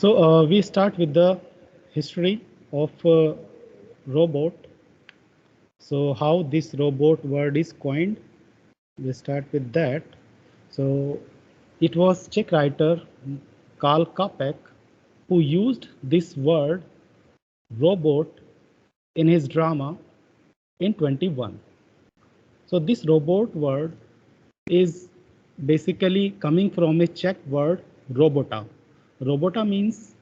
So we start with the history of robot. So how this robot word is coined, we start with that. So it was Czech writer Karl Kapek who used this word robot in his drama in 21. So this robot word is basically coming from a Czech word robota. Robota means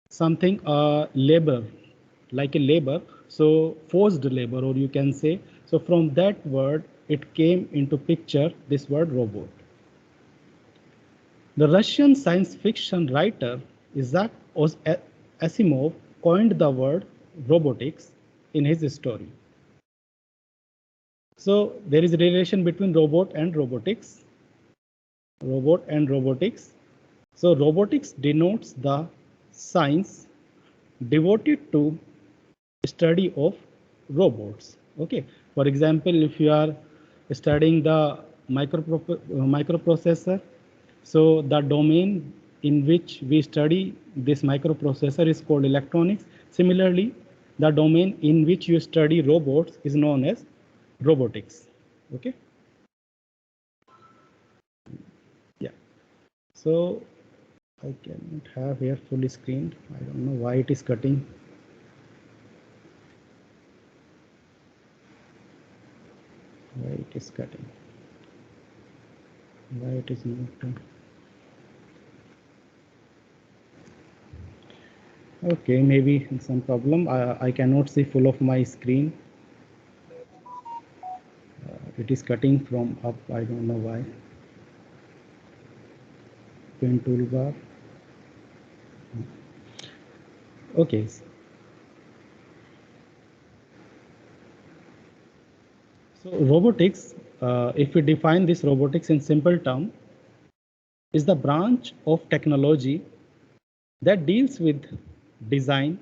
something labor, like a labor, so forced labor, or you can say. So from that word it came into picture this word robot. The Russian science fiction writer Isaac Asimov coined the word robotics in his story. So there is a relation between robot and robotics. Robot and robotics. So robotics denotes the science devoted to study of robots. Okay, for example, if you are studying the microprocessor, so the domain in which we study this microprocessor is called electronics. Similarly, the domain in which you study robots is known as robotics. Okay, yeah. So I cannot have here fully screened. I don't know why it is cutting. Why it is cutting? Why it is not? Okay, maybe some problem. I cannot see full of my screen. It is cutting from up. I don't know why. Pen toolbar. Okay. So robotics, if we define this robotics in simple term, is the branch of technology that deals with design,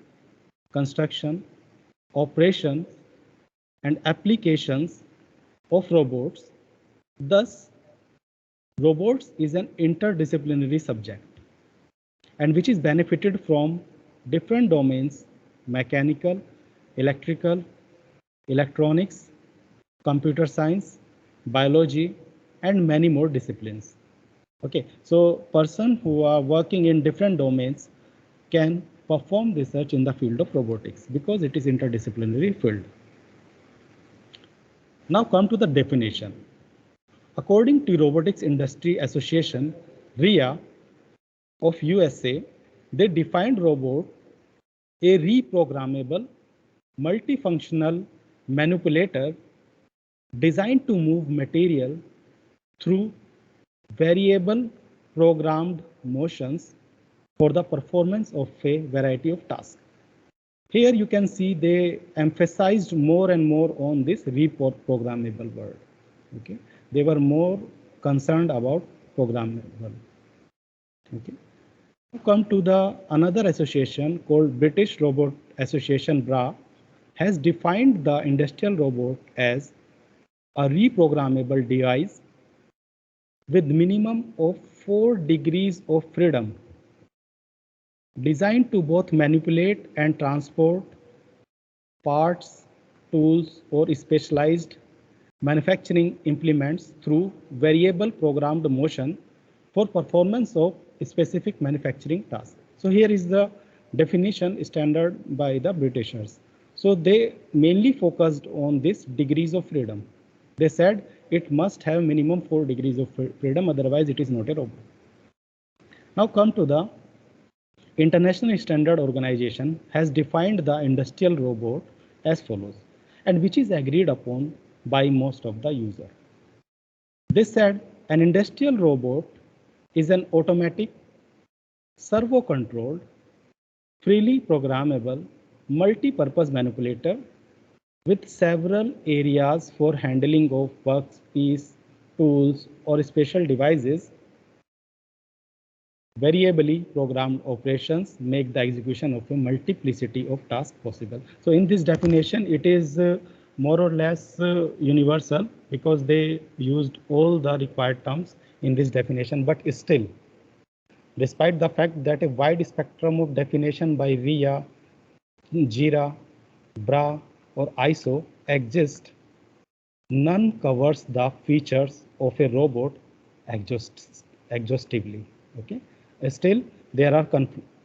construction, operation, and applications of robots. Thus, robots is an interdisciplinary subject and which is benefited from different domains: mechanical, electrical, electronics, computer science, biology, and many more disciplines. Okay, so person who are working in different domains can perform research in the field of robotics because it is interdisciplinary field. Now come to the definition. According to Robotics Industry Association, RIA of USA, they defined robot a reprogrammable, multifunctional manipulator designed to move material through variable programmed motions for the performance of a variety of tasks. Here you can see they emphasized more and more on this reprogrammable word. Okay, they were more concerned about programmable. Okay, now come to the another association called British Robot Association BRA has defined the industrial robot as a reprogrammable device with minimum of 4 degrees of freedom, designed to both manipulate and transport parts, tools, or specialized manufacturing implements through variable programmed motion for performance of specific manufacturing tasks. So here is the definition standard by the Britishers. So they mainly focused on this degrees of freedom. They said it must have minimum 4 degrees of freedom, otherwise it is not a robot. Now come to the International Standard Organization has defined the industrial robot as follows, and which is agreed upon by most of the user. They said an industrial robot is an automatic, servo-controlled, freely programmable, multi-purpose manipulator with several areas for handling of workpiece, tools, or special devices. Variably programmed operations make the execution of a multiplicity of tasks possible. So in this definition, it is more or less universal because they used all the required terms in this definition, but still Despite the fact that a wide spectrum of definition by RIA, JIRA, BRA, or ISO exists, none covers the features of a robot exhaustively. Okay, still there are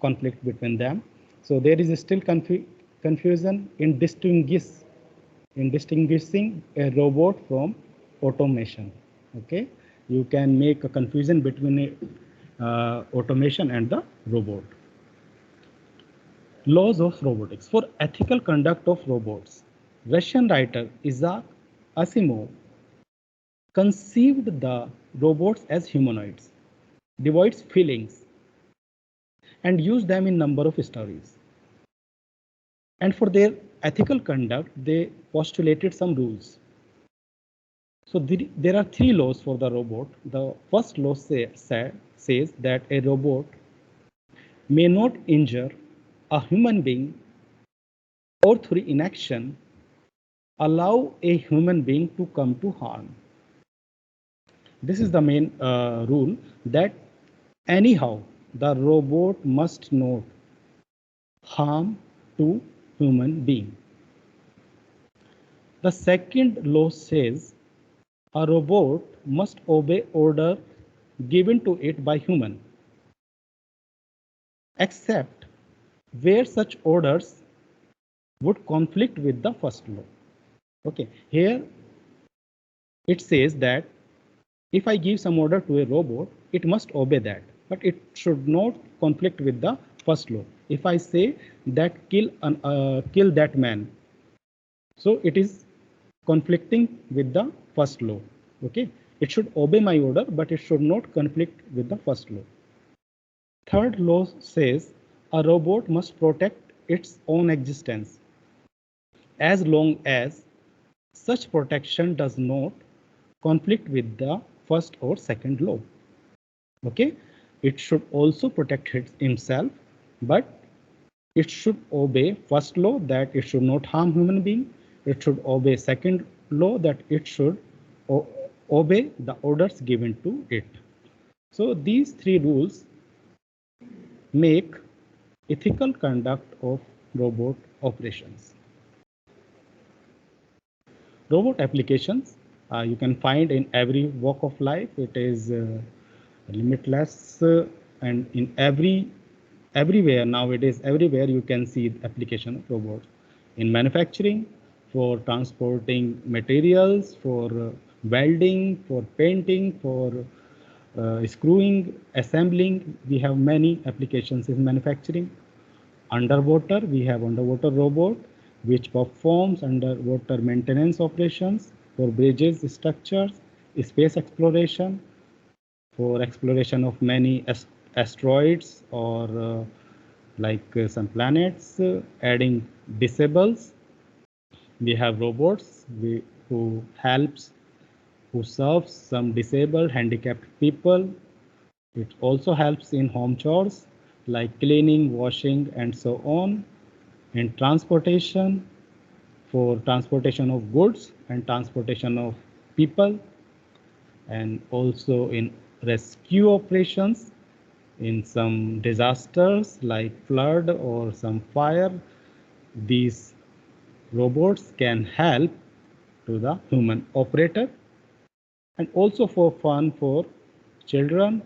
conflict between them. So there is still confusion in distinguishing a robot from automation. Okay, you can make a confusion between automation and the robot. Laws of robotics. For ethical conduct of robots, Russian writer Isaac Asimov conceived the robots as humanoids, devoid feelings, and used them in number of stories. And for their ethical conduct, they postulated some rules. So there are three laws for the robot. The first law says that a robot may not injure a human being or through inaction allow a human being to come to harm. This is the main rule, that anyhow the robot must not harm to human being. The second law says a robot must obey order given to it by human, except where such orders would conflict with the first law. Okay, here it says that if I give some order to a robot, it must obey that, but it should not conflict with the first law. If I say that kill that man, so it is conflicting with the first law. Okay, it should obey my order, but it should not conflict with the first law. Third law says a robot must protect its own existence as long as such protection does not conflict with the first or second law. Okay, it should also protect himself, but it should obey first law, that it should not harm human being. It should obey second law, that it should obey the orders given to it. So these three rules make ethical conduct of robot operations. Robot applications you can find in every walk of life. It is limitless, and in everywhere nowadays, everywhere you can see the application of robots. In manufacturing, for transporting materials, for welding, for painting, for screwing, assembling, we have many applications in manufacturing. Underwater, we have underwater robot which performs underwater maintenance operations for bridges, structures, space exploration, for exploration of many asteroids or some planets, adding disables. We have robots who serves some disabled, handicapped people. It also helps in home chores like cleaning, washing, and so on. In transportation, for transportation of goods and transportation of people, and also in rescue operations in some disasters like flood or some fire. These robots can help to the human operator, and also for fun for children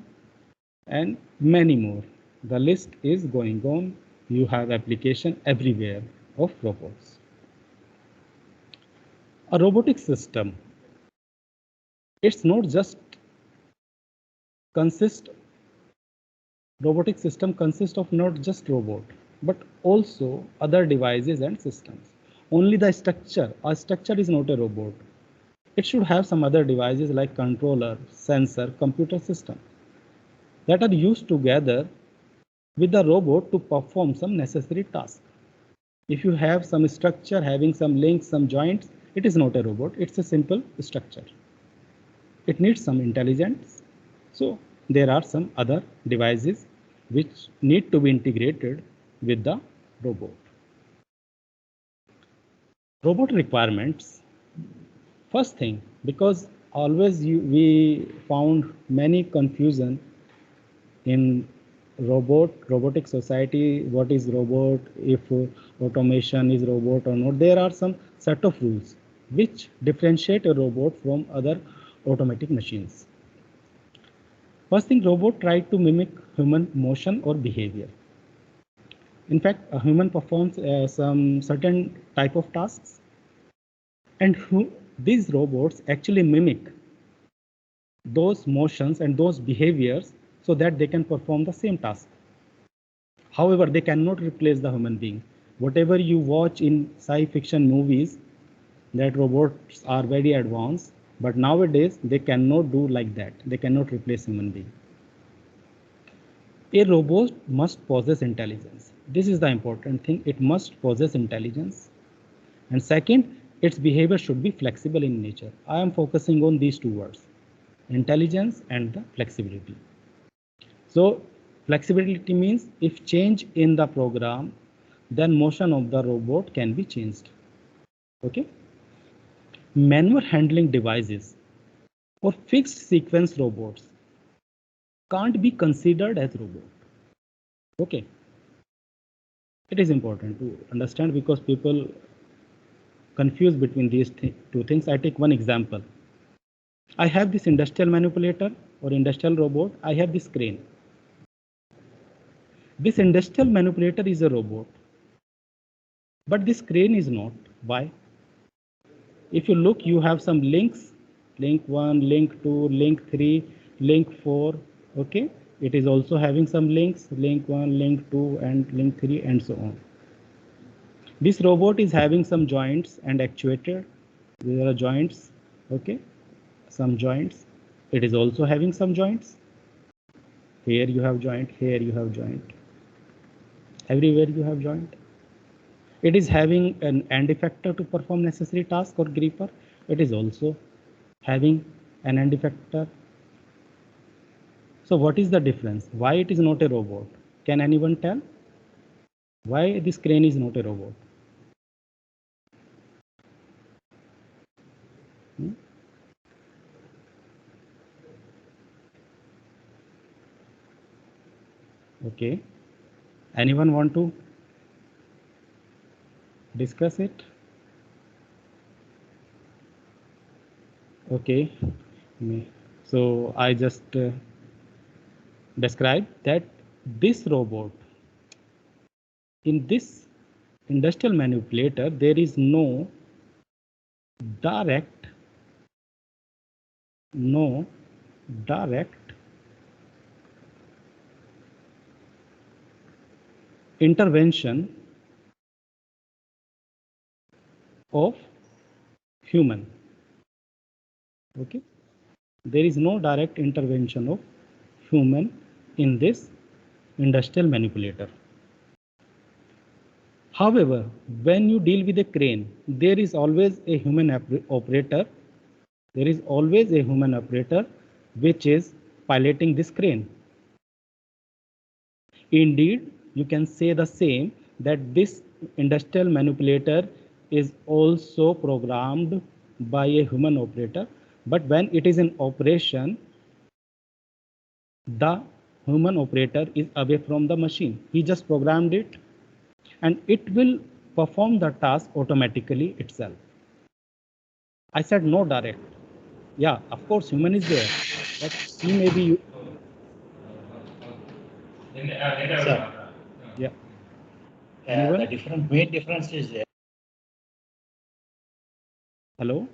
and many more. The list is going on. You have application everywhere of robots. A robotic system, it's not just robotic system consists of not just robot, but also other devices and systems. Only the structure, a structure is not a robot. It should have some other devices like controller, sensor, computer system that are used together with the robot to perform some necessary task. If you have some structure having some links, some joints, it is not a robot, it's a simple structure. It needs some intelligence. So there are some other devices which need to be integrated with the robot. Robot requirements. First thing, because always we found many confusion in robotic society, what is robot, if automation is robot or not, there are some set of rules which differentiate a robot from other automatic machines. First thing, robot try to mimic human motion or behavior. In fact, a human performs some certain type of tasks, and these robots actually mimic those motions and those behaviors so that they can perform the same task. However, they cannot replace the human being. Whatever you watch in science fiction movies, that robots are very advanced, but nowadays they cannot do like that. They cannot replace human being. A robot must possess intelligence. This is the important thing. It must possess intelligence. And second, its behavior should be flexible in nature. I am focusing on these two words, intelligence and the flexibility. So flexibility means if change in the program, then motion of the robot can be changed. Okay. Manual handling devices or fixed sequence robots can't be considered as robot. Okay. It is important to understand because people confuse between these two things. I take one example. I have this industrial manipulator or industrial robot. I have this crane. This industrial manipulator is a robot, but this crane is not. Why? If you look, you have some links, link 1, link 2, link 3, link 4. Okay. It is also having some links, link 1, link 2, and link 3, and so on. This robot is having some joints and actuator. There are joints. Okay. Some joints. It is also having some joints. Here you have joint, here you have joint. Everywhere you have joint. It is having an end effector to perform necessary task or gripper. It is also having an end effector. So what is the difference? Why it is not a robot? Can anyone tell? Why this crane is not a robot? Okay. Anyone want to discuss it? Okay. So I just describe that this robot, in this industrial manipulator, there is no direct intervention of human. Okay. There is no direct intervention of human in this industrial manipulator. However, when you deal with a crane, there is always a human operator. There is always a human operator which is piloting this crane. Indeed, you can say the same, that this industrial manipulator is also programmed by a human operator, but when it is in operation, the human operator is away from the machine. He just programmed it and it will perform the task automatically itself. I said no direct. Yeah, of course, human is there, but he may be. Sir. Yeah. The main difference is there. Hello?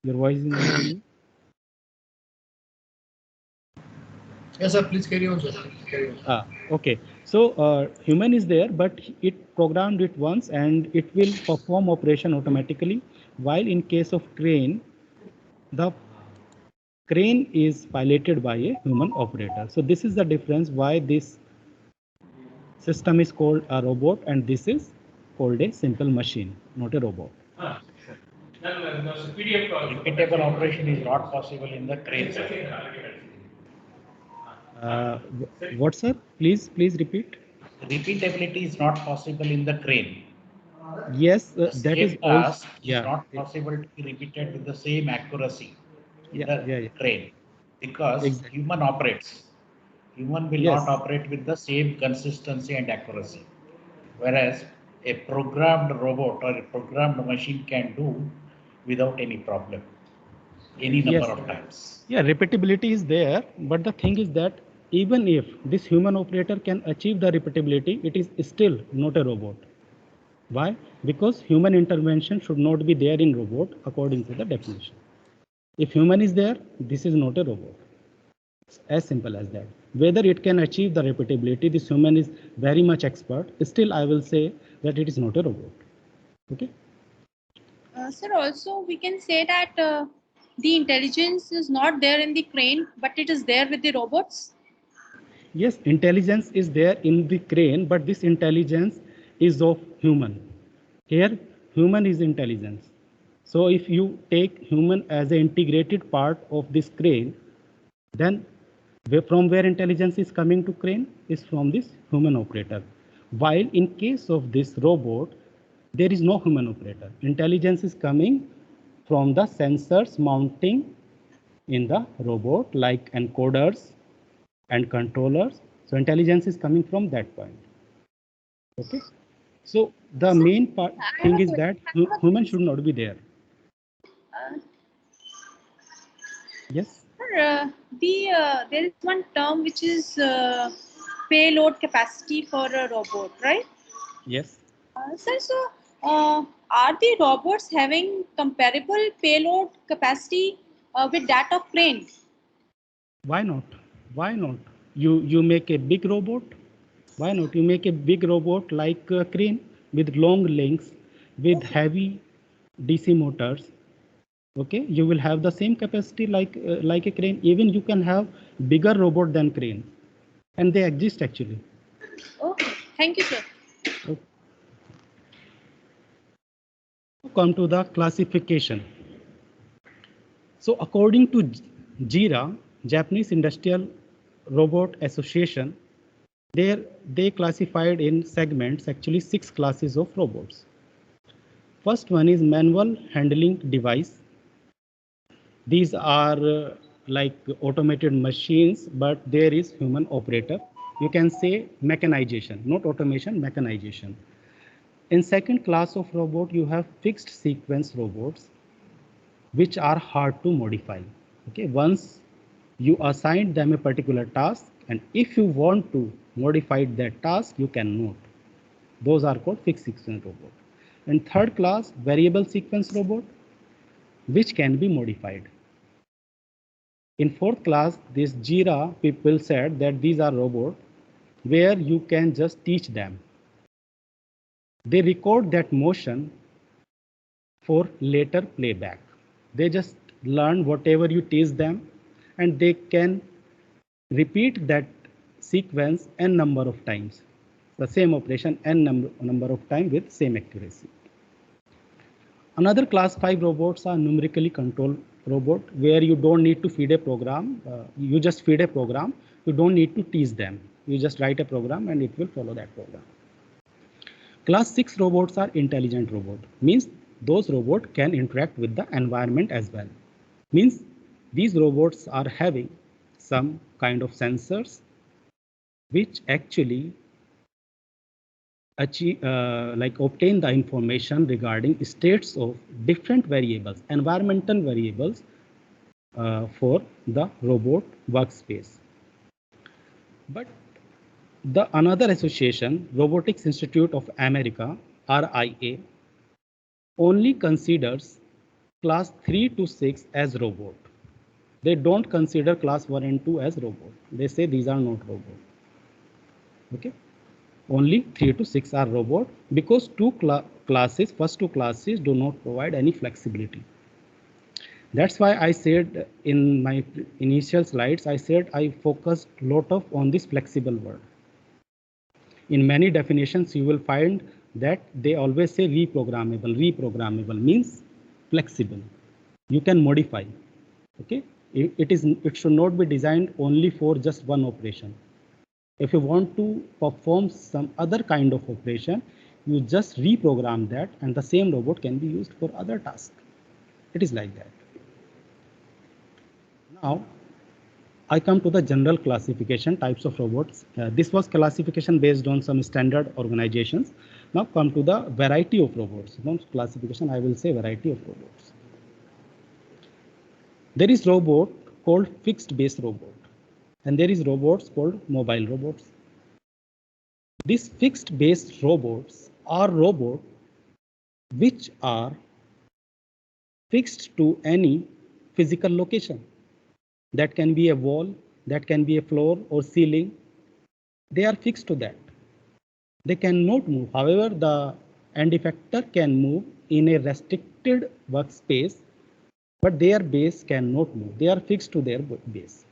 Your voice is not coming. Yes, sir. Please carry on, sir. Carry on. Okay. So human is there, but it programmed it once and it will perform operation automatically. While in case of crane, the crane is piloted by a human operator. So this is the difference why this system is called a robot and this is called a simple machine, not a robot. Repeatable operation is not possible in the crane, sir. What, sir? Please repeat. Repeatability is not possible in the crane. Yes, The that is same also, task is not possible to be repeated with the same accuracy in the crane because exactly. human operates. Human will Yes. not operate with the same consistency and accuracy. Whereas a programmed robot or a programmed machine can do without any problem, any number Yes. of times. Yeah, repeatability is there, but the thing is that even if this human operator can achieve the repeatability, it is still not a robot. Why? Because human intervention should not be there in robot according to the definition. If human is there, this is not a robot. It's as simple as that. Whether it can achieve the repeatability, this human is very much expert. Still, I will say that it is not a robot. Okay. Sir, also we can say that the intelligence is not there in the crane, but it is there with the robots. Yes, intelligence is there in the crane, but this intelligence is of human. Here, human is intelligence. So if you take human as an integrated part of this crane, then from where intelligence is coming to crane is from this human operator. While in case of this robot, there is no human operator. Intelligence is coming from the sensors mounting in the robot, like encoders and controllers. So intelligence is coming from that point. Okay. So the main thing is that human should not be there. Yes. Sir, there is one term which is payload capacity for a robot, right? Yes. Sir, so are the robots having comparable payload capacity with that of crane? Why not? Why not? You make a big robot. Why not? You make a big robot like a crane with long links, with heavy DC motors. Okay, you will have the same capacity like a crane. Even you can have bigger robot than crane, and they exist actually. Okay, thank you, sir. Okay. Come to the classification. So according to JIRA, Japanese Industrial Robot Association, they classified in segments, actually 6 classes of robots. First one is manual handling device. These are like automated machines, but there is human operator. You can say mechanization, not automation, mechanization. In second class of robot, you have fixed sequence robots, which are hard to modify. Okay, once you assign them a particular task, and if you want to modify that task, you cannot. Those are called fixed sequence robot. And third class, variable sequence robot, which can be modified. In fourth class, this JIRA people said that these are robots where you can just teach them. They record that motion for later playback. They just learn whatever you teach them, and they can repeat that sequence n number of times, the same operation n number of times with same accuracy. Another class 5 robots are numerically controlled robot, where you don't need to feed a program. You just feed a program. You don't need to teach them. You just write a program and it will follow that program. Class 6 robots are intelligent robot. Means those robots can interact with the environment as well. Means these robots are having some kind of sensors which actually achieve, obtain the information regarding states of different variables, environmental variables for the robot workspace. But the another association, Robotics Institute of America, RIA, only considers class 3 to 6 as robot. They don't consider class 1 and 2 as robot. They say these are not robot. Okay. Only 3 to 6 are robot, because first two classes do not provide any flexibility. That's why I said in my initial slides, I said I focused a lot on this flexible word. In many definitions, you will find that they always say reprogrammable. Reprogrammable means flexible. You can modify. Okay. It should not be designed only for just one operation. If you want to perform some other kind of operation, you just reprogram that, and the same robot can be used for other tasks. It is like that. Now, I come to the general classification types of robots. This was classification based on some standard organizations. Now come to the variety of robots. Not classification, I will say variety of robots. There is robot called fixed base robot, and there is robots called mobile robots. These fixed base robots are robots which are fixed to any physical location. That can be a wall, that can be a floor or ceiling. They are fixed to that. They cannot move. However, the end effector can move in a restricted workspace, but their base cannot move. They are fixed to their base.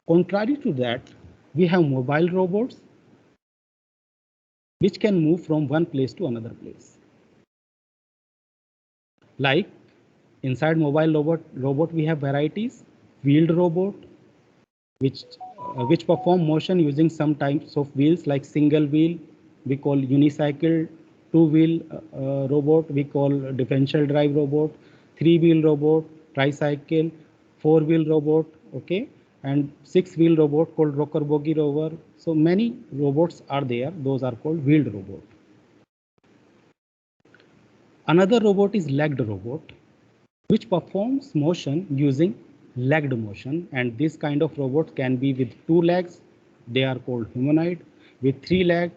Contrary to that, we have mobile robots which can move from one place to another place. Like inside mobile robot we have varieties. Wheeled robot, which perform motion using some types of wheels, like single wheel we call unicycle, two-wheel robot we call differential drive robot, three-wheel robot tricycle, four-wheel robot, okay, and six-wheel robot called rocker bogie rover. So many robots are there. Those are called wheeled robot. Another robot is legged robot, which performs motion using legged motion, and this kind of robot can be with 2 legs, they are called humanoid, with 3 legs,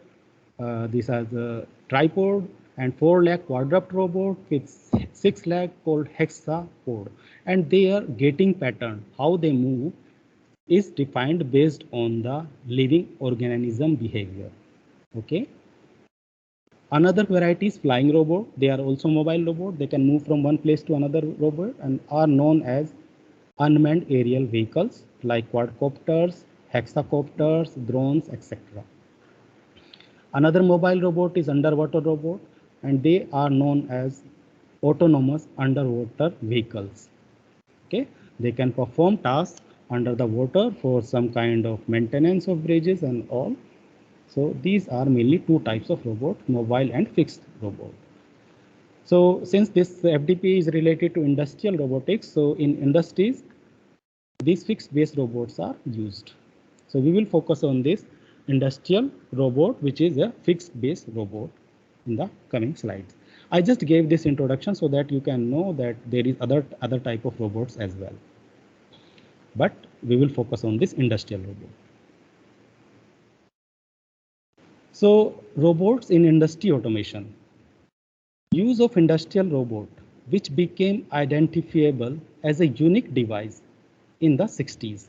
these are the tripod, and 4-leg quadruped robot with 6 legs called hexapod, and their gating pattern, how they move, is defined based on the living organism behavior. Okay. Another variety is flying robot. They are also mobile robot. They can move from one place to another robot and are known as unmanned aerial vehicles like quadcopters, hexacopters, drones, etc. Another mobile robot is underwater robot, and they are known as autonomous underwater vehicles. Okay, they can perform tasks under the water for some kind of maintenance of bridges and all. So these are mainly 2 types of robot, mobile and fixed robot. So since this FDP is related to industrial robotics, so in industries, these fixed base robots are used. So we will focus on this industrial robot, which is a fixed base robot, in the coming slides. I just gave this introduction so that you can know that there is other type of robots as well. But we will focus on this industrial robot. So robots in industry automation. Use of industrial robot, which became identifiable as a unique device in the 60s.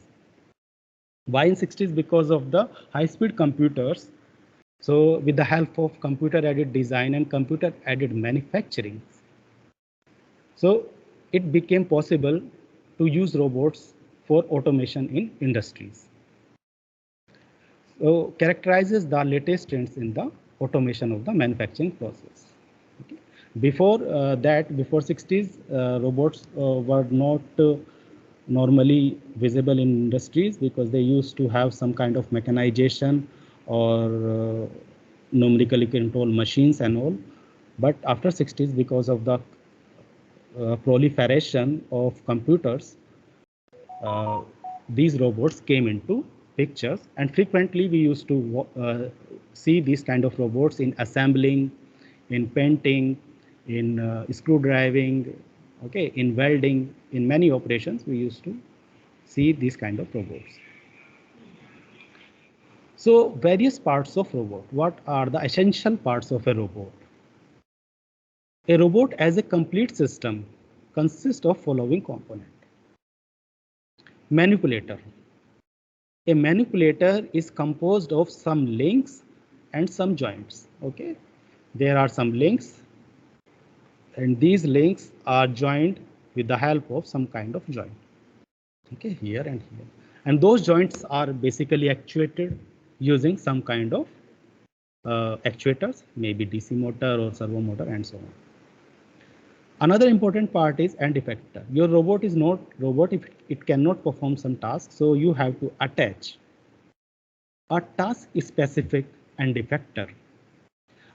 Why in 60s? Because of the high-speed computers. So with the help of computer-aided design and computer-aided manufacturing, so it became possible to use robots for automation in industries. So characterizes the latest trends in the automation of the manufacturing process. Okay. Before that, before 60s, robots were not normally visible in industries because they used to have some kind of mechanization or numerically controlled machines and all. But after 60s, because of the proliferation of computers, these robots came into pictures, and frequently we used to see these kind of robots in assembling, in painting, in screw driving, okay, in welding, in many operations we used to see these kind of robots. So various parts of robot. What are the essential parts of a robot? A robot as a complete system consists of following components. Manipulator. A manipulator is composed of some links and some joints. Okay, there are some links, and these links are joined with the help of some kind of joint. Okay, here and here, and those joints are basically actuated using some kind of actuators, maybe DC motor or servo motor and so on. Another important part is end effector. Your robot is not robot if it cannot perform some task, so you have to attach a task specific end effector,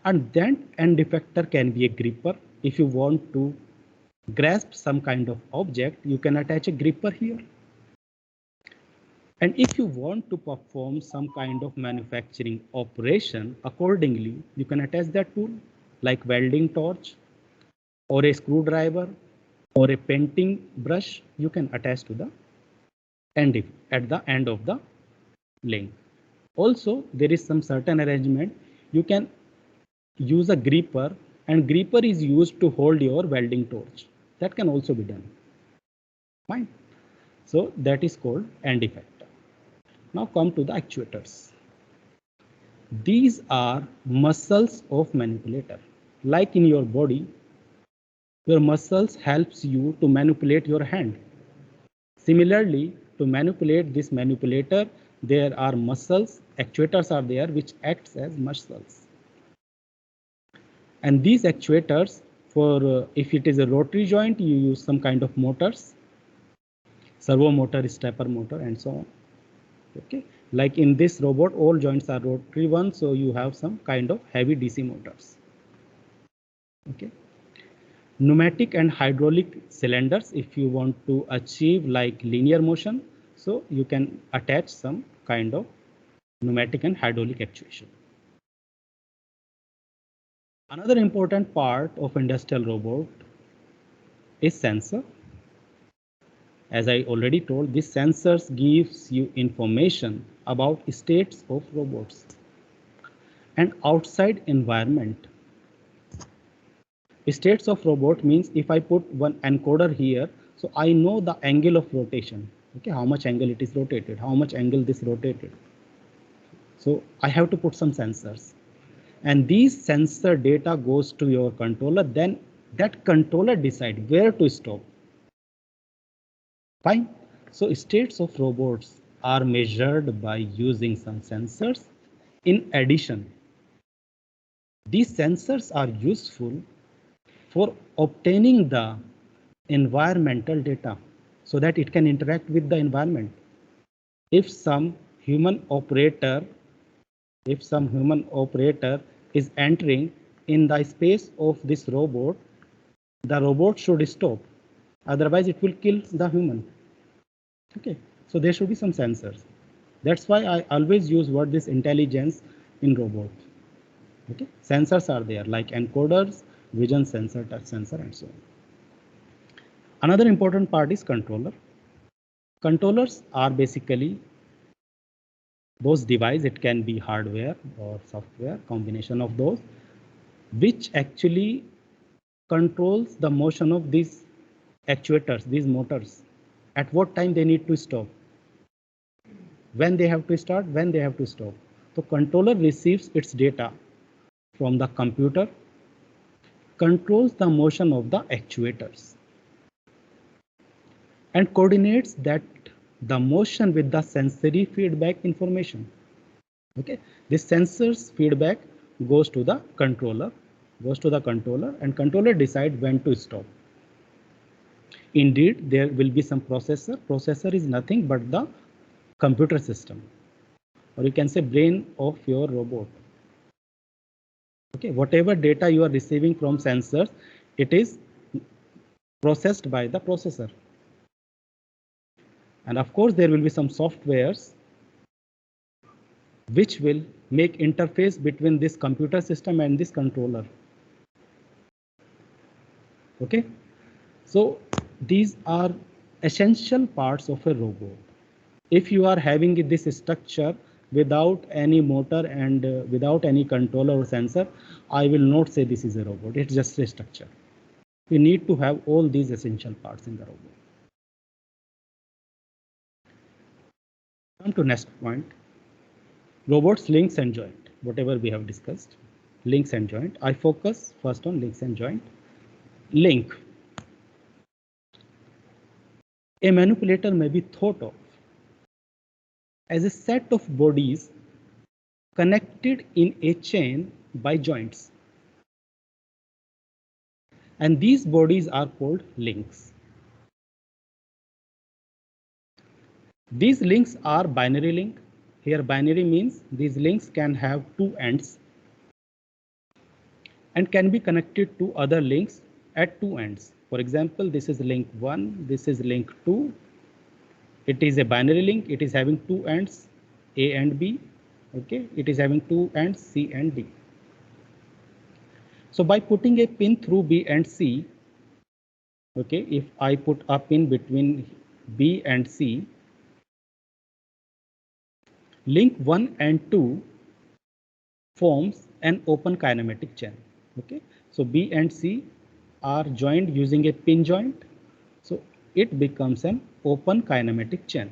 and then end effector can be a gripper. If you want to grasp some kind of object, you can attach a gripper here. And if you want to perform some kind of manufacturing operation accordingly, you can attach that tool like welding torch or a screwdriver or a painting brush. You can attach to the end at the end of the link. Also, there is some certain arrangement. You can use a gripper, and gripper is used to hold your welding torch. That can also be done. Fine. So that is called end effector. Now come to the actuators. These are muscles of manipulator. Like in your body, your muscles helps you to manipulate your hand. Similarly, to manipulate this manipulator, there are muscles, actuators are there, which acts as muscles. And these actuators, for if it is a rotary joint, you use some kind of motors, servo motor, stepper motor, and so on. Okay, like in this robot, all joints are rotary ones, so you have some kind of heavy DC motors. Okay, pneumatic and hydraulic cylinders, if you want to achieve like linear motion, so you can attach some kind of pneumatic and hydraulic actuation. Another important part of industrial robot is sensor. As I already told, these sensors gives you information about states of robots and outside environment. States of robot means if I put one encoder here, so I know the angle of rotation. Okay, how much angle it is rotated, how much angle this rotated. So I have to put some sensors, and these sensor data goes to your controller. Then that controller decide where to stop. Fine. So states of robots are measured by using some sensors. In addition, these sensors are useful for obtaining the environmental data so that it can interact with the environment. If some human operator is entering in the space of this robot, the robot should stop. Otherwise, it will kill the human. Okay, so there should be some sensors. That's why I always use word this intelligence in robots. Okay, sensors are there like encoders, vision sensor, touch sensor, and so on. Another important part is controller. Controllers are basically those devices. It can be hardware or software, combination of those, which actually controls the motion of these actuators, these motors. At what time they need to stop, when they have to start, when they have to stop. So controller receives its data from the computer, controls the motion of the actuators, and coordinates that the motion with the sensory feedback information. Okay, this sensor's feedback goes to the controller, and controller decide when to stop. Indeed, there will be some processor. Processor is nothing but the computer system, or you can say brain of your robot. Okay, whatever data you are receiving from sensors, it is processed by the processor. And of course, there will be some softwares which will make interface between this computer system and this controller. Okay, so these are essential parts of a robot. If you are having this structure without any motor and without any controller or sensor, I will not say this is a robot. It's just a structure. We need to have all these essential parts in the robot. Come to next point. Robots, links and joint. Whatever we have discussed, links and joint. I focus first on links and joint. Link. A manipulator may be thought of as a set of bodies connected in a chain by joints. And these bodies are called links. These links are binary link. Here binary means these links can have two ends and can be connected to other links at two ends. For example, this is link 1, this is link 2, It is a binary link. It is having two ends, A and B. Okay, it is having two ends, C and D. So by putting a pin through B and C, okay, if I put a pin between B and C, link 1 and 2 forms an open kinematic chain. Okay, so B and C are joined using a pin joint, so it becomes an open kinematic chain.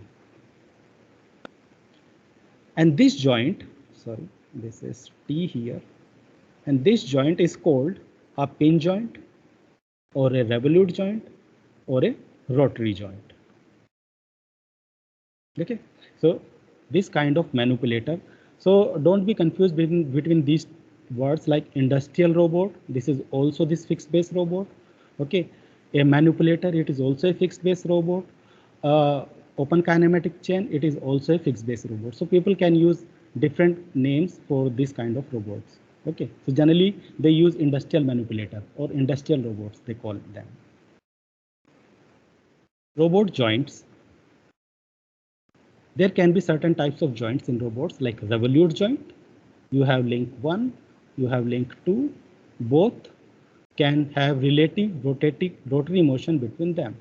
And this joint, sorry, this is T here, and this joint is called a pin joint or a revolute joint or a rotary joint. Okay, so this kind of manipulator. So don't be confused between these words like industrial robot. This is also this fixed base robot. Okay, a manipulator, it is also a fixed base robot. Open kinematic chain, it is also a fixed base robot. So people can use different names for this kind of robots. Okay, so generally they use industrial manipulator or industrial robots, they call them. Robot joints. There can be certain types of joints in robots like revolute joint. You have link 1, you have link 2. Both can have relative rotary motion between them.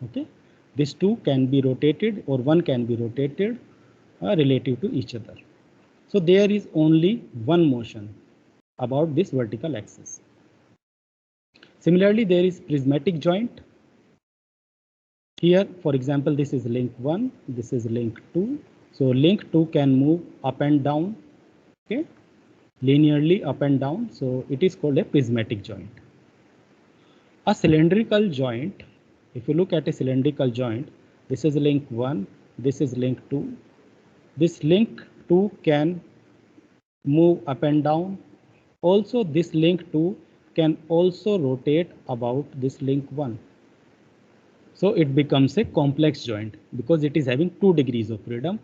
Okay, these two can be rotated or one can be rotated relative to each other. So there is only one motion about this vertical axis. Similarly, there is prismatic joint. Here, for example, this is link 1, this is link 2. So link 2 can move up and down, okay, linearly up and down. So it is called a prismatic joint. A cylindrical joint, if you look at a cylindrical joint, this is link 1, this is link 2. This link 2 can move up and down. Also, this link 2 can also rotate about this link 1. So it becomes a complex joint because it is having 2 degrees of freedom,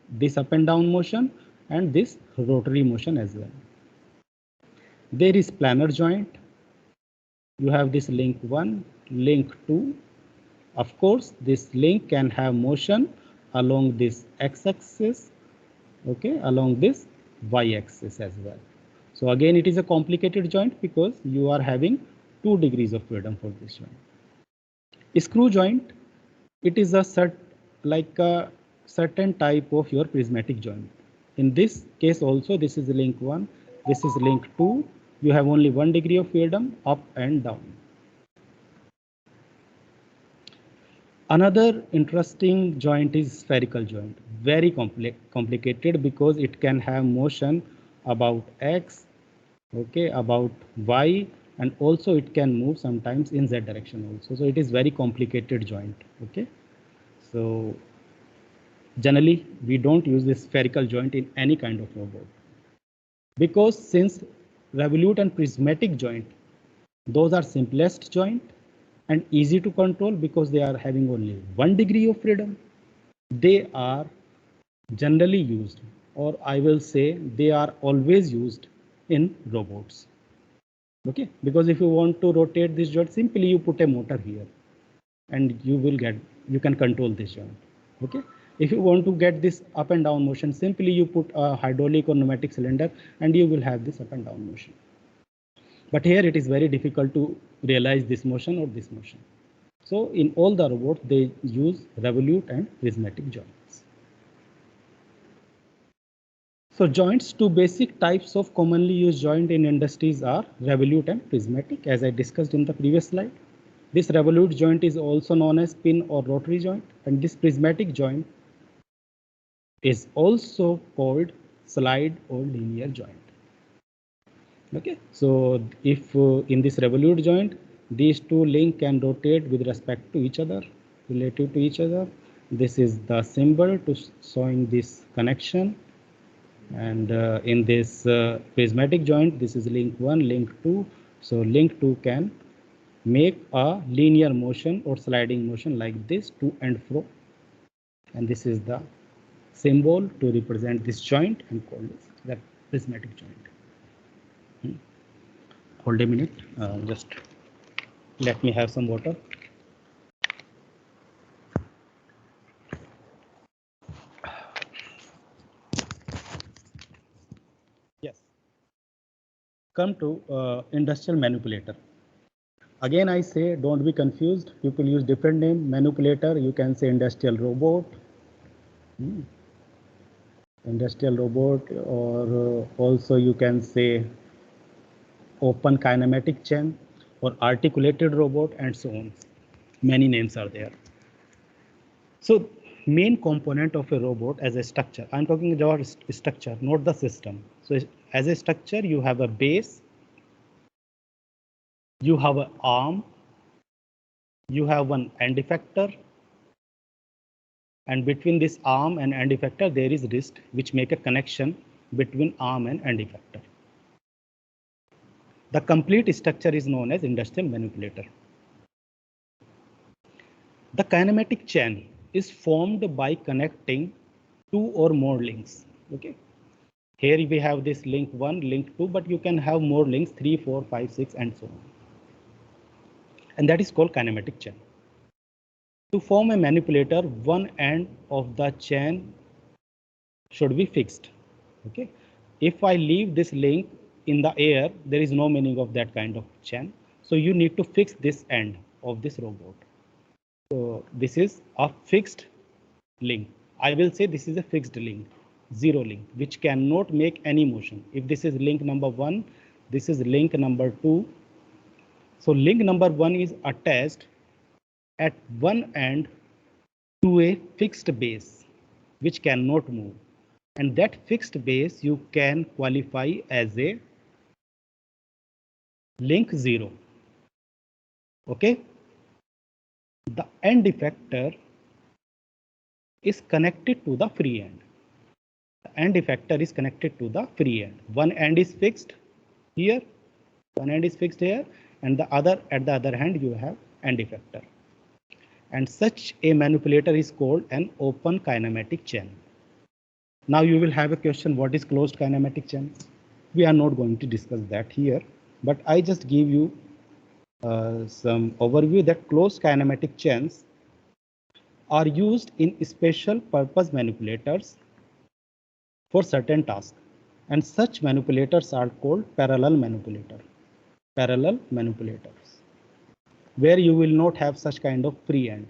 this up and down motion and this rotary motion as well. There is planar joint. You have this link 1, link 2. Of course, this link can have motion along this x-axis, okay, along this y-axis as well. So again, it is a complicated joint because you are having 2 degrees of freedom for this joint. Screw joint, it is a certain type of your prismatic joint. In this case also, this is link 1, this is link 2. You have only 1 degree of freedom up and down. Another interesting joint is spherical joint. Very complicated because it can have motion about x, okay, about y, and also it can move sometimes in z direction also. So it is very complicated joint. Okay, so generally we don't use this spherical joint in any kind of robot because since revolute and prismatic joint, those are simplest joint and easy to control because they are having only 1 degree of freedom. They are generally used, or I will say they are always used in robots. Okay, because if you want to rotate this joint, simply you put a motor here and you can control this joint. Okay, if you want to get this up and down motion, simply you put a hydraulic or pneumatic cylinder and you will have this up and down motion. But here it is very difficult to realize this motion or this motion. So in all the robots, they use revolute and prismatic joints. So joints, two basic types of commonly used joint in industries are revolute and prismatic, as I discussed in the previous slide. This revolute joint is also known as pin or rotary joint, and this prismatic joint is also called slide or linear joint. Okay, so if in this revolute joint, these two links can rotate with respect to each other, relative to each other. This is the symbol to showing this connection. And in this prismatic joint, this is link 1, link 2. So link 2 can make a linear motion or sliding motion like this to and fro. And this is the symbol to represent this joint and call this the prismatic joint. Hold a minute, just let me have some water. come to industrial manipulator. Again, I say don't be confused. People use different name. Manipulator, you can say industrial robot. Industrial robot, or also you can say open kinematic chain or articulated robot, and so on. Many names are there. So main component of a robot as a structure, I'm talking about structure, not the system. So as a structure, you have a base, you have an arm, you have one end effector, and between this arm and end effector there is wrist, which make a connection between arm and end effector. The complete structure is known as industrial manipulator. The kinematic chain is formed by connecting two or more links. Okay. Here we have this link 1, link 2, but you can have more links 3, 4, 5, 6, and so on. And that is called kinematic chain. To form a manipulator, one end of the chain should be fixed. Okay. If I leave this link in the air, there is no meaning of that kind of chain. So you need to fix this end of this robot. So this is a fixed link. I will say this is a fixed link, zero link, which cannot make any motion. If this is link number 1, this is link number 2. So link number 1 is attached at one end to a fixed base, which cannot move. And that fixed base you can qualify as a link 0. Okay. The end effector is connected to the free end. The end effector is connected to the free end. One end is fixed here, one end is fixed here, and the other, at the other hand, you have end effector. And such a manipulator is called an open kinematic chain. Now you will have a question, what is closed kinematic chain? We are not going to discuss that here, but I just give you some overview that closed kinematic chains are used in special purpose manipulators for certain tasks, and such manipulators are called parallel manipulators, where you will not have such kind of free end.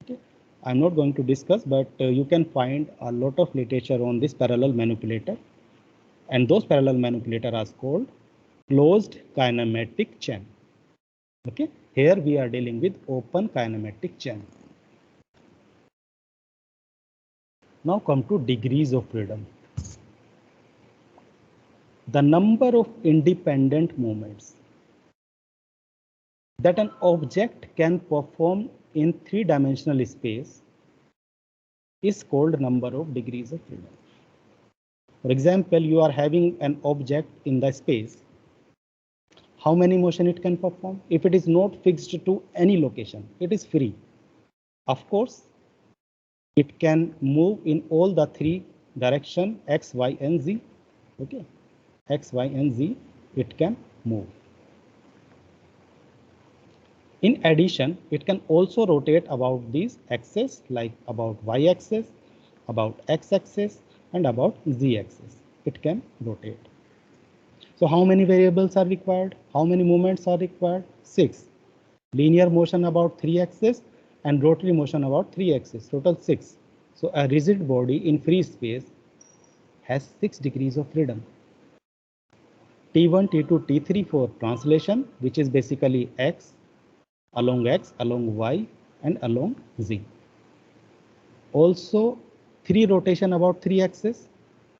Okay. I'm not going to discuss, but you can find a lot of literature on this parallel manipulator, and those parallel manipulators are called closed kinematic chain. Okay, here we are dealing with open kinematic chain. Now come to degrees of freedom. The number of independent movements that an object can perform in three-dimensional space is called number of degrees of freedom. For example, you are having an object in the space. How many motion it can perform? If it is not fixed to any location, it is free. Of course, it can move in all the three directions, X, Y, and Z. Okay, X, Y, and Z, it can move. In addition, it can also rotate about these axes, like about Y axis, about X axis, and about Z axis. It can rotate. So how many variables are required? How many movements are required? 6. Linear motion about 3 axes and rotary motion about 3 axes, total 6. So a rigid body in free space has 6 degrees of freedom. T1, T2, T3 for translation, which is basically X, along Y, and along Z. Also 3 rotation about 3 axes,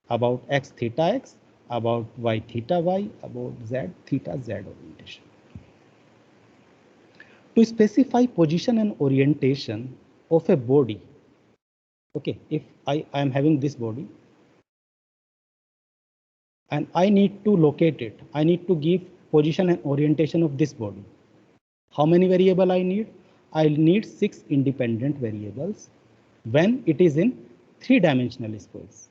about X theta X, about Y theta Y, about Z theta Z orientation. To specify position and orientation of a body, okay, if I am having this body and I need to locate it, I need to give position and orientation of this body. How many variables I need? I need 6 independent variables when it is in 3-dimensional space.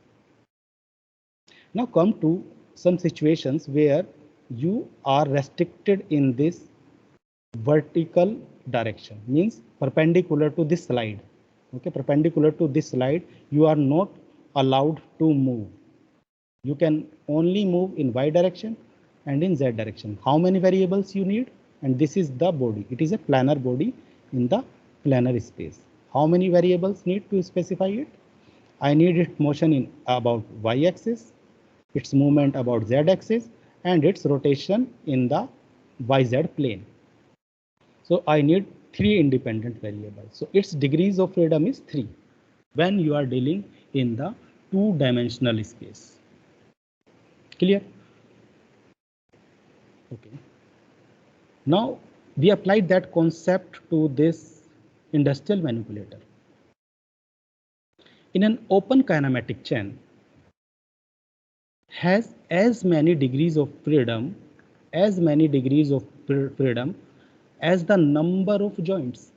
Now come to some situations where you are restricted in this vertical direction, means perpendicular to this slide. Okay, perpendicular to this slide, you are not allowed to move. You can only move in Y direction and in Z direction. How many variables you need? And this is the body. It is a planar body in the planar space. How many variables need to specify it? I need its motion in about Y axis, its movement about Z axis, and its rotation in the YZ plane. So I need 3 independent variables. So its degrees of freedom is 3 when you are dealing in the 2-dimensional space. Clear? Okay. Now we applied that concept to this industrial manipulator. In an open kinematic chain, has as many degrees of freedom as the number of joints.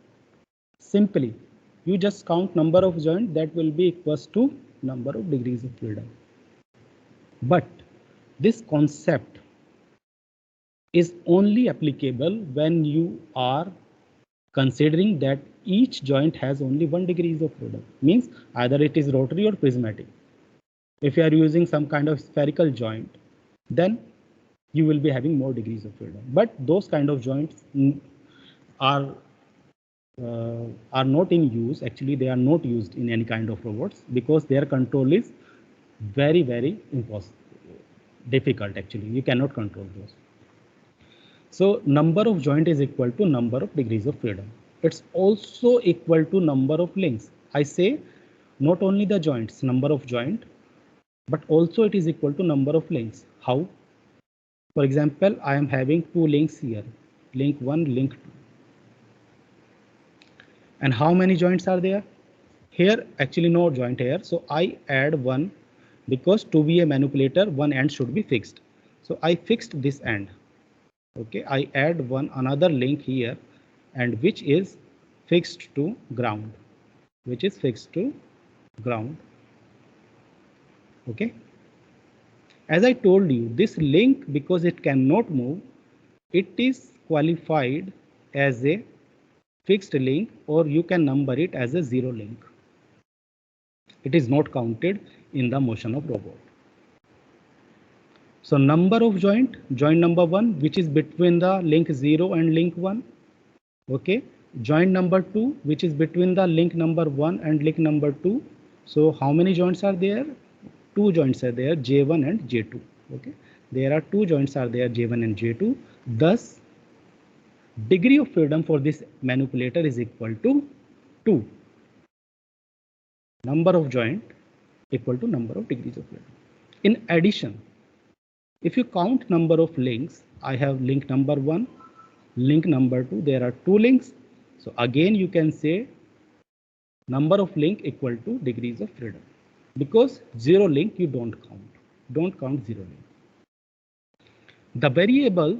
Simply, you just count number of joints, that will be equals to number of degrees of freedom. But this concept is only applicable when you are considering that each joint has only 1 degree of freedom. Means either it is rotary or prismatic. If you are using some kind of spherical joint, then you will be having more degrees of freedom. But those kind of joints are not in use. Actually, they are not used in any kind of robots because their control is very, very difficult. Actually, you cannot control those. So number of joint is equal to number of degrees of freedom. It's also equal to number of links. I say not only the joints, number of joint, but also it is equal to number of links. How? For example, I am having 2 links here, link 1, link 2. And how many joints are there? Here, actually no joint here. So I add 1 because to be a manipulator, one end should be fixed. So I fixed this end. Okay, I add another link here, and which is fixed to ground, Okay. As I told you, this link, because it cannot move, it is qualified as a fixed link, or you can number it as a 0 link. It is not counted in the motion of robot. So number of joint number 1, which is between the link 0 and link 1. Okay. Joint number 2, which is between the link number 1 and link number 2. So how many joints are there? 2 joints are there, J1 and J2. Okay. There are 2 joints are there, J1 and J2. Thus, degree of freedom for this manipulator is equal to 2. Number of joint equal to number of degrees of freedom. In addition, if you count number of links, I have link number 1, link number 2, there are 2 links. So again, you can say number of link equal to degrees of freedom, because 0 link you don't count 0 link. The variable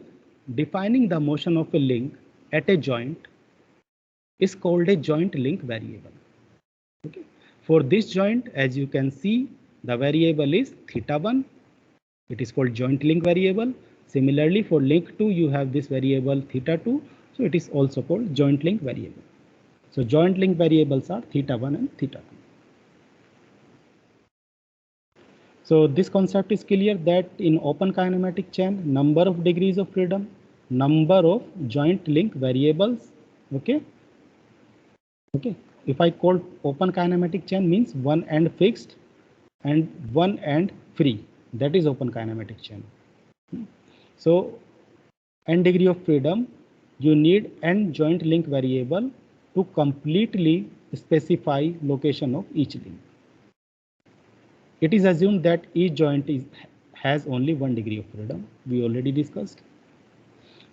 defining the motion of a link at a joint is called a joint link variable. Okay. For this joint, as you can see, the variable is θ1. It is called joint link variable. Similarly, for link 2, you have this variable θ2. So it is also called joint link variable. So joint link variables are θ1 and θ2. So this concept is clear that in open kinematic chain, number of degrees of freedom, number of joint link variables. Okay. If I call open kinematic chain, means one end fixed and one end free. That is open kinematic chain. So n degree of freedom, you need n joint link variable to completely specify location of each link. It is assumed that each joint has only 1 degree of freedom. We already discussed.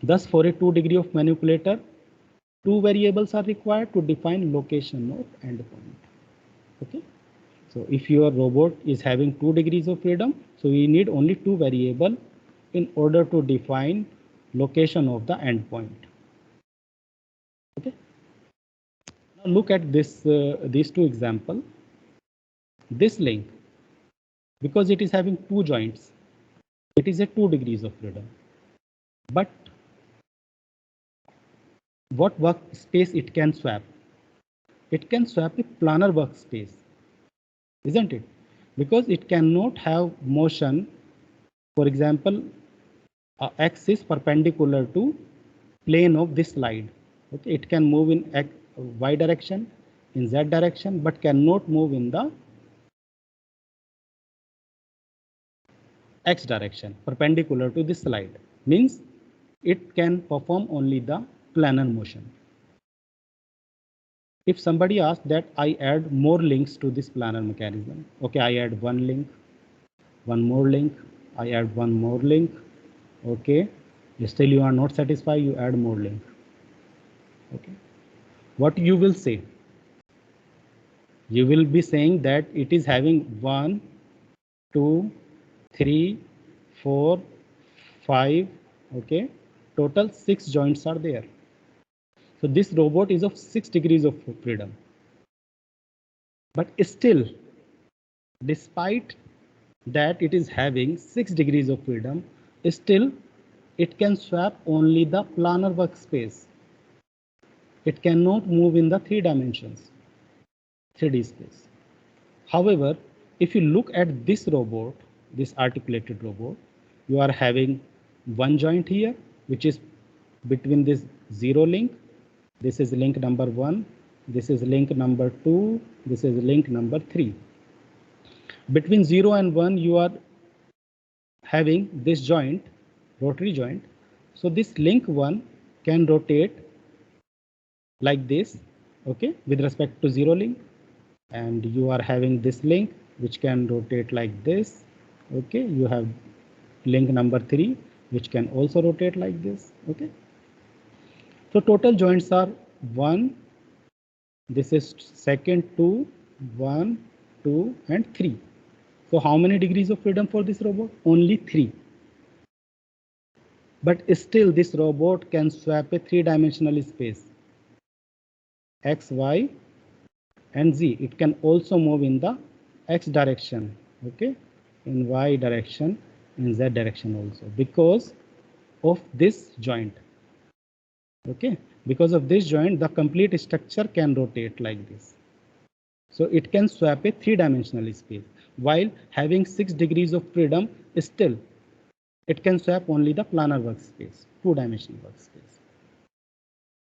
Thus, for a 2 degree of manipulator, 2 variables are required to define location of endpoint. Okay. So if your robot is having 2 degrees of freedom, so we need only 2 variables in order to define location of the endpoint. Okay. Now look at this these 2 examples. This link, because it is having 2 joints, it is a 2 degrees of freedom. But what workspace it can swap? It can swap a planar workspace, isn't it? because it cannot have motion. For example, x is perpendicular to plane of this slide. Okay, it can move in y direction, in z direction, but cannot move in the x direction perpendicular to this slide. Means it can perform only the planar motion. If somebody asks that I add more links to this planar mechanism, okay, I add one link, one more link, I add one more link, okay, still you are not satisfied, you add more link. Okay, what you will say? You will be saying that it is having 1, 2, 3, 4, 5, okay, total 6 joints are there. So this robot is of 6 degrees of freedom. But still, despite that it is having 6 degrees of freedom, still it can swap only the planar workspace. It cannot move in the 3 dimensions, 3D space. However, if you look at this robot, this articulated robot, you are having one joint here, which is between this 0 link. This is link number 1. This is link number 2. This is link number 3. Between 0 and 1, you are having this joint, rotary joint. So this link 1 can rotate like this, okay, with respect to 0 link. And you are having this link which can rotate like this. Okay, you have link number 3 which can also rotate like this. Okay, so total joints are 1, this is second 2, 1, 2 and 3. So how many degrees of freedom for this robot? Only 3. But still this robot can swap a 3-dimensional space, x, y and z. It can also move in the x direction, okay, in y direction, in z direction also, because of this joint. Okay, because of this joint, the complete structure can rotate like this. So it can swap a 3-dimensional space while having 6 degrees of freedom. Still it can swap only the planar workspace, 2-dimensional workspace.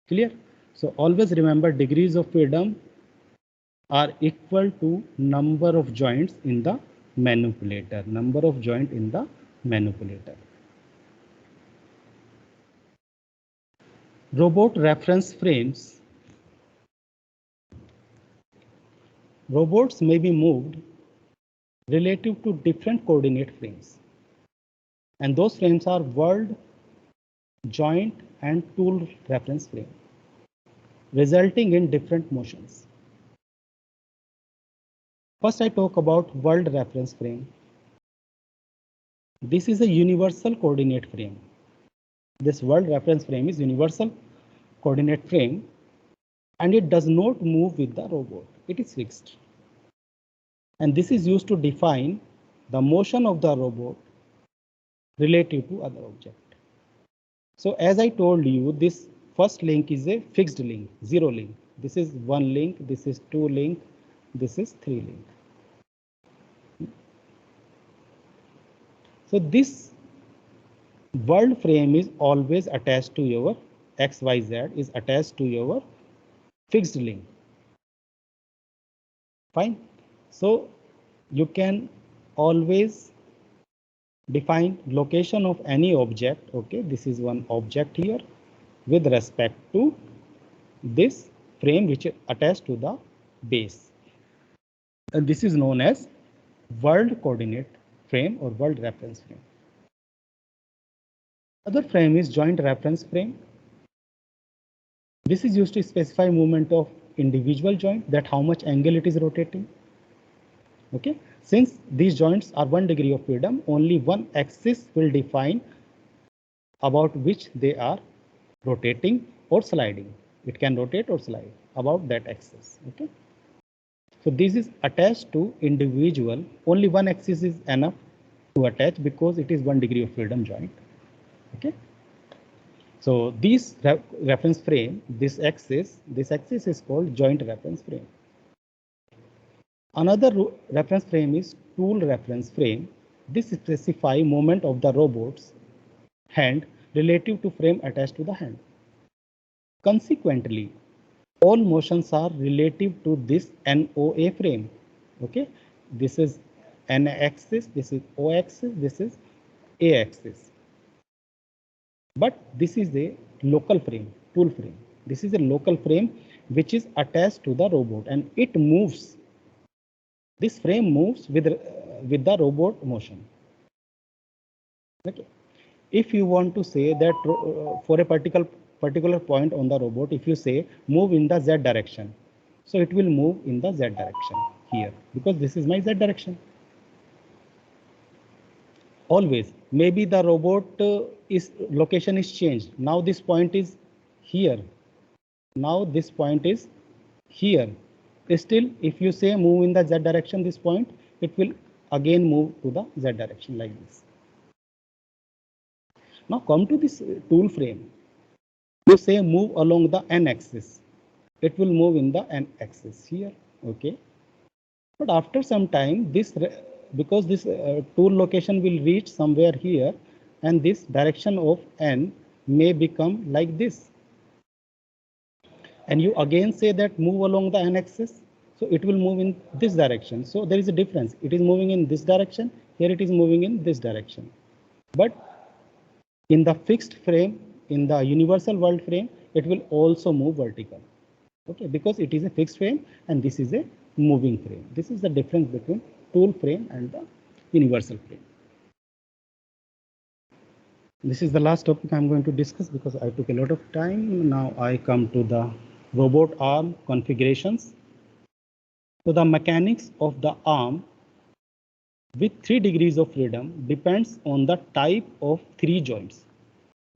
Clear? So always remember, degrees of freedom are equal to number of joints in the manipulator, number of joint in the manipulator. Robot reference frames. Robots may be moved relative to different coordinate frames, and those frames are world, joint and tool reference frame, resulting in different motions. First, I talk about world reference frame. This is a universal coordinate frame. This world reference frame is universal coordinate frame, and it does not move with the robot. It is fixed. And this is used to define the motion of the robot relative to other object. So as I told you, this first link is a fixed link, 0 link. This is 1 link, this is 2 link, this is 3 link. So this world frame is always attached to your XYZ, is attached to your fixed link. Fine. So you can always define location of any object. Okay, this is one object here with respect to this frame which is attached to the base. And this is known as world coordinate frame or world reference frame. Other frame is joint reference frame. This is used to specify movement of individual joint, that how much angle it is rotating. Okay, since these joints are 1 degree of freedom, only one axis will define about which they are rotating or sliding. It can rotate or slide about that axis. Okay, so this is attached to individual. Only one axis is enough to attach because it is 1 degree of freedom joint. Okay, so this reference frame, this axis is called joint reference frame. Another reference frame is tool reference frame. This specifies movement of the robot's hand relative to frame attached to the hand. Consequently, all motions are relative to this NOA frame. Okay, this is N axis, this is O axis, this is A axis. But this is a local frame, tool frame. This is a local frame which is attached to the robot and it moves. This frame moves with the robot motion. Okay. If you want to say that for a particular point on the robot, if you say move in the Z direction, so it will move in the Z direction here because this is my Z direction. Always, maybe the robot location is changed. Now this point is here. Now this point is here. Still, if you say move in the Z direction, this point, it will again move to the Z direction like this. Now come to this tool frame. You say move along the N axis. It will move in the N axis here. Okay. But after some time, because this tool location will reach somewhere here, and this direction of N may become like this. And you again say that move along the N axis. So it will move in this direction. So there is a difference. It is moving in this direction. Here it is moving in this direction. But in the fixed frame, in the universal world frame, it will also move vertical. Okay, because it is a fixed frame and this is a moving frame. This is the difference between tool frame and the universal frame. This is the last topic I'm going to discuss because I took a lot of time. Now I come to the robot arm configurations. So the mechanics of the arm with 3 degrees of freedom depends on the type of 3 joints.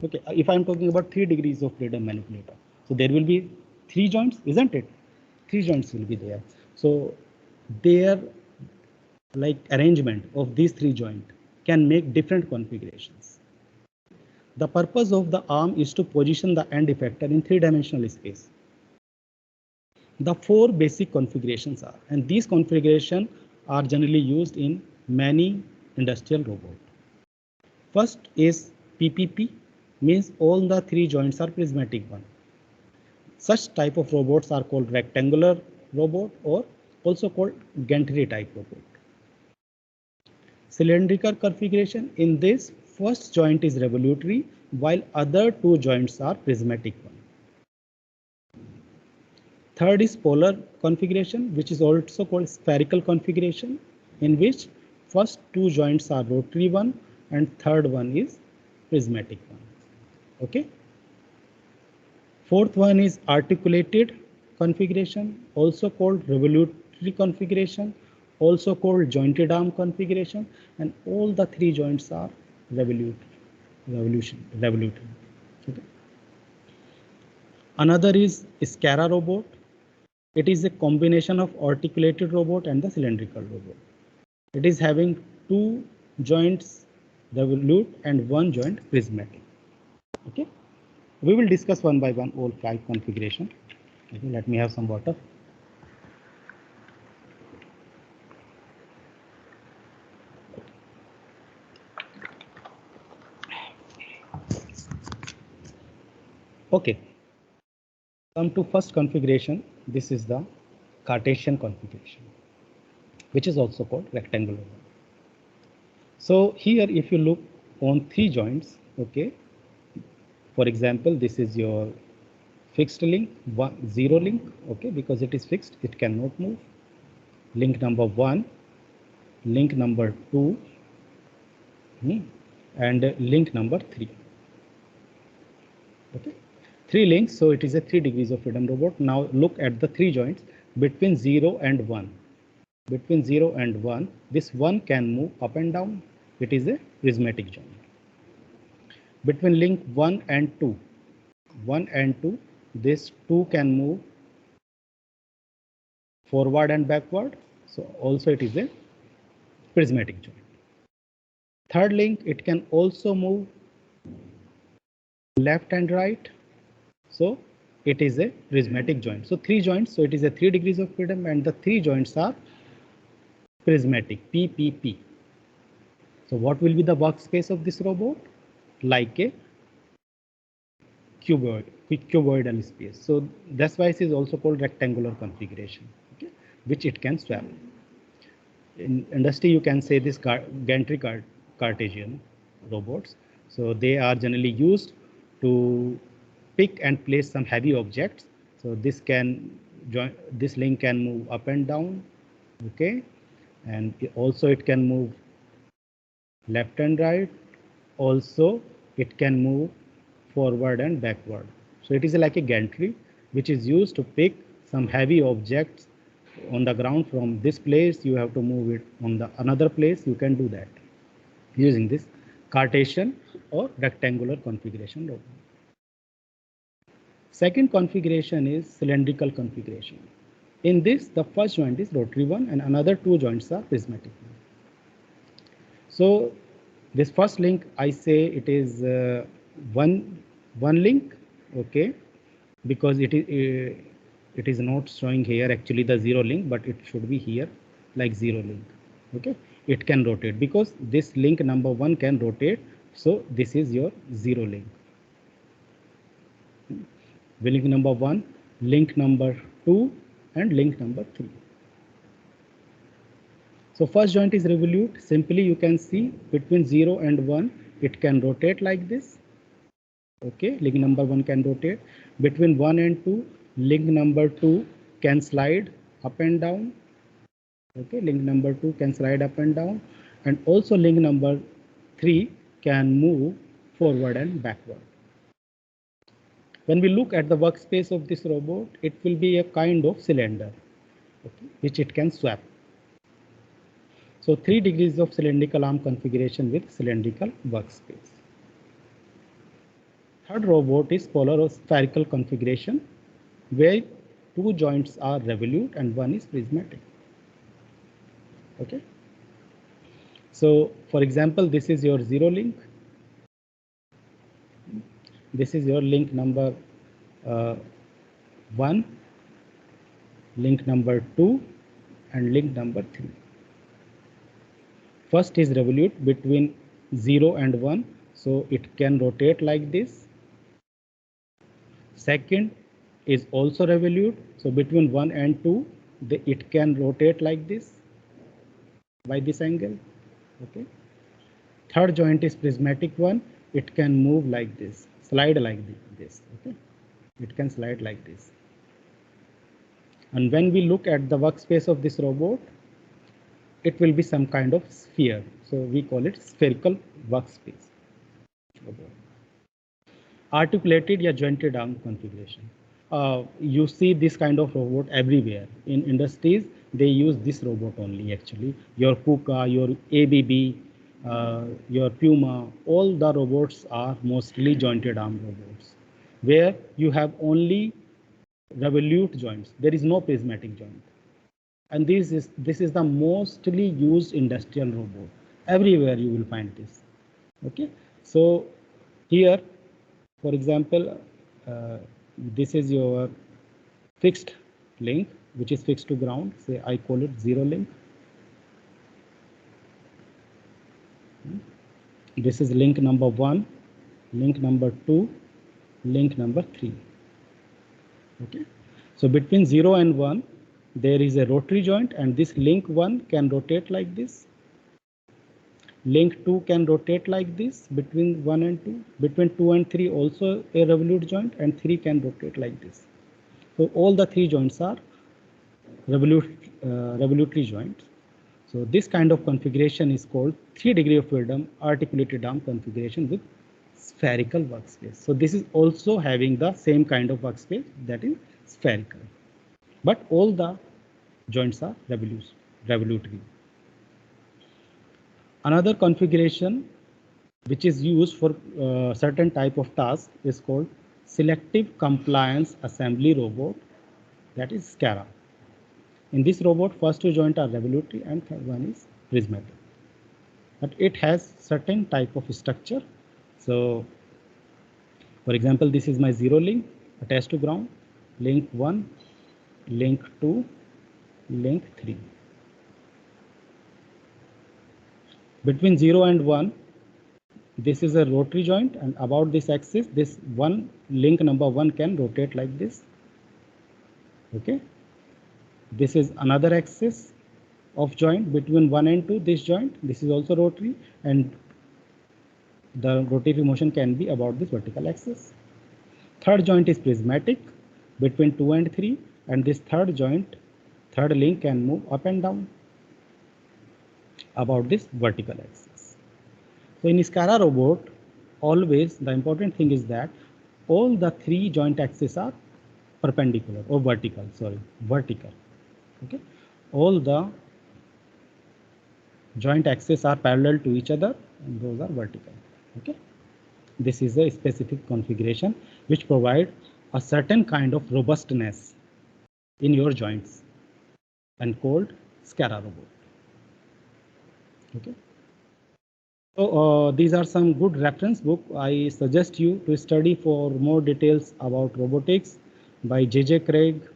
Okay, if I'm talking about 3 degrees of freedom manipulator, so there will be 3 joints, isn't it? 3 joints will be there. So their like arrangement of these 3 joints can make different configurations. The purpose of the arm is to position the end effector in 3-dimensional space. The 4 basic configurations are, and these configurations are generally used in many industrial robots. First is PPP, means all the 3 joints are prismatic one. Such type of robots are called rectangular robot or also called gantry type robot. Cylindrical configuration, in this first joint is revolutory while other 2 joints are prismatic one. Third is polar configuration, which is also called spherical configuration, in which first 2 joints are rotary one and third one is prismatic one. Okay. Fourth one is articulated configuration, also called revolutory configuration, also called jointed arm configuration, and all the 3 joints are revolutory. Okay. Another is SCARA robot. It is a combination of articulated robot and the cylindrical robot. It is having 2 joints revolute and 1 joint prismatic. Okay. We will discuss one by one all 5 configuration. Okay, let me have some water. Okay. Come to first configuration. This is the Cartesian configuration, which is also called rectangular. So here, if you look on 3 joints, okay. For example, this is your fixed link, 0 link, okay, because it is fixed, it cannot move. Link number 1, link number 2, and link number 3. Okay, 3 links, so it is a 3 degrees of freedom robot. Now look at the 3 joints between 0 and 1. Between 0 and 1, this 1 can move up and down. It is a prismatic joint. Between link 1 and 2, this 2 can move forward and backward. So also it is a prismatic joint. Third link, it can also move left and right. So it is a prismatic joint. So 3 joints. So it is a 3 degrees of freedom, and the 3 joints are prismatic, PPP. So what will be the workspace of this robot? Like a cuboidal space. So that's why it is also called rectangular configuration, okay, which it can swap. In industry, you can say this gantry Cartesian robots. So they are generally used to pick and place some heavy objects. So this can join, this link can move up and down, okay, and also it can move left and right. Also, it can move forward and backward. So it is like a gantry which is used to pick some heavy objects on the ground from this place. You have to move it on the another place. You can do that using this Cartesian or rectangular configuration robot. Second configuration is cylindrical configuration. In this, the first joint is rotary one and another two joints are prismatic one. So this first link, I say it is one link, okay, because it is not showing here actually the zero link, but it should be here like zero link, okay. It can rotate because this link number one can rotate. So this is your zero link. Link number one, link number two, and link number three. So first joint is revolute. Simply you can see between 0 and 1, it can rotate like this. Okay, link number 1 can rotate. Between 1 and 2, link number 2 can slide up and down. Okay, link number 2 can slide up and down. And also link number 3 can move forward and backward. When we look at the workspace of this robot, it will be a kind of cylinder, okay, which it can swap. So 3 degrees of cylindrical arm configuration with cylindrical workspace. Third robot is polar or spherical configuration, where 2 joints are revolute and 1 is prismatic. Okay. So for example, this is your 0 link. This is your link number 1, link number 2, and link number 3. First is revolute between 0 and 1, so it can rotate like this. Second is also revolute, so between 1 and 2, it can rotate like this by this angle. Okay. Third joint is prismatic one, it can move like this, slide like this. Okay, it can slide like this. And when we look at the workspace of this robot, it will be some kind of sphere. So we call it spherical workspace. Articulated or jointed arm configuration. You see this kind of robot everywhere. In industries, they use this robot only actually. Your KUKA, your ABB, your Puma, all the robots are mostly jointed arm robots, where you have only revolute joints. There is no prismatic joint. And this is the mostly used industrial robot. Everywhere you will find this. Okay, so here, for example, this is your fixed link, which is fixed to ground. Say I call it 0 link. This is link number 1, link number 2, link number 3. Okay, so between 0 and 1, there is a rotary joint, and this link 1 can rotate like this. Link 2 can rotate like this between 1 and 2. Between 2 and 3 also a revolute joint, and 3 can rotate like this. So all the 3 joints are revolutory joints. So this kind of configuration is called 3 degree of freedom articulated arm configuration with spherical workspace. So this is also having the same kind of workspace, that is spherical. But all the joints are revolutory. Another configuration which is used for certain type of task is called selective compliance assembly robot, that is SCARA. In this robot, first 2 joints are revolutory and third one is prismatic. But it has certain type of structure. So for example, this is my 0 link attached to ground, link 1, link 2, link 3. Between 0 and 1, this is a rotary joint, and about this axis, this one link number 1 can rotate like this. Okay. This is another axis of joint between 1 and 2, this joint. This is also rotary, and the rotatory motion can be about this vertical axis. Third joint is prismatic between 2 and 3, and this third joint, third link can move up and down about this vertical axis. So in SCARA robot, always the important thing is that all the 3 joint axes are perpendicular or vertical, vertical. Okay, all the joint axes are parallel to each other, and those are vertical. Okay, this is a specific configuration which provide a certain kind of robustness in your joints and called SCARA robot. Okay. So these are some good reference book. I suggest you to study for more details about robotics by J.J. Craig,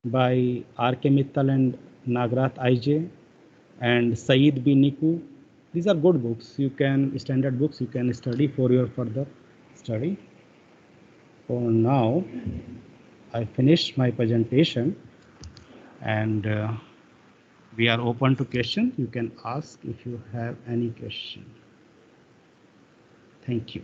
by R.K. Mittal and Nagrath I.J. and Saeed B. Niku. These are good books. You can, standard books, you can study for your further study. For now, I finish my presentation, and we are open to questions. You can ask if you have any question. Thank you.